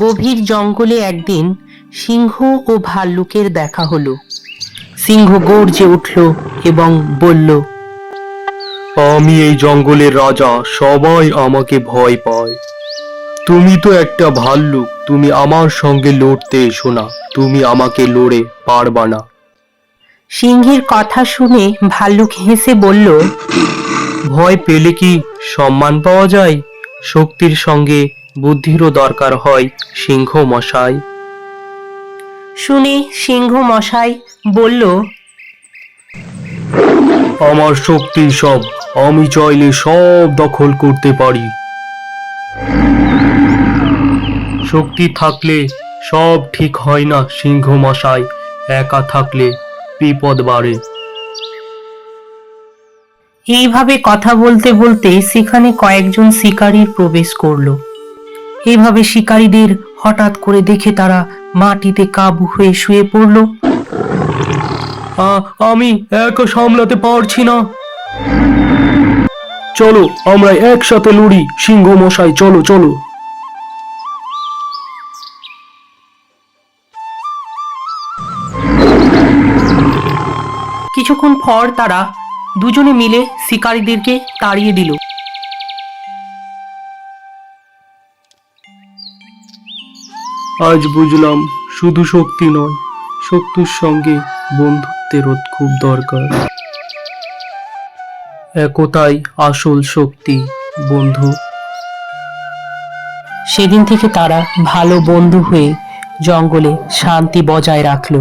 গভীর জঙ্গলে একদিন সিংহ ও ভাল্লুকের দেখা হলো। সিংহ গর্জে উঠল এবং বলল, আমি এই জঙ্গলের রাজা, সবাই আমাকে ভয় পায়। তুমি তো একটা ভাল্লুক, তুমি আমার সঙ্গে লড়তে এসো না, তুমি আমাকে লড়ে পারবা না। সিংহের কথা শুনে ভাল্লুক হেসে বলল, ভয় পেলে কি সম্মান পাওয়া যায়? শক্তির সঙ্গে বুদ্ধিরও দরকার হয় সিংহ মশাই। শুনে সিংহ মশাই বলল, আমার শক্তি সব, আমি চাইলে সব দখল করতে পারি। শক্তি থাকলে সব ঠিক হয় না সিংহ মশাই, একা থাকলে বিপদ বাড়ে। এইভাবে কথা বলতে বলতে সেখানে কয়েকজন শিকারীর প্রবেশ করলো। এইভাবে শিকারীদের হঠাৎ করে দেখে তারা মাটিতে কাবু হয়ে শুয়ে পড়ল। আমি একা সামলাতে পারছি না। চলো আমরা একসাথে লড়ি সিংহ মশাই, চলো চলো। কিছুক্ষণ পর তারা দুজনে মিলে শিকারীদেরকে তাড়িয়ে দিল। আজ বুঝলাম শুধু শক্তি নয়, শক্তির সঙ্গে বন্ধুত্বেরও খুব দরকার। একতাই আসল শক্তি বন্ধু। সেদিন থেকে তারা ভালো বন্ধু হয়ে জঙ্গলে শান্তি বজায় রাখলো।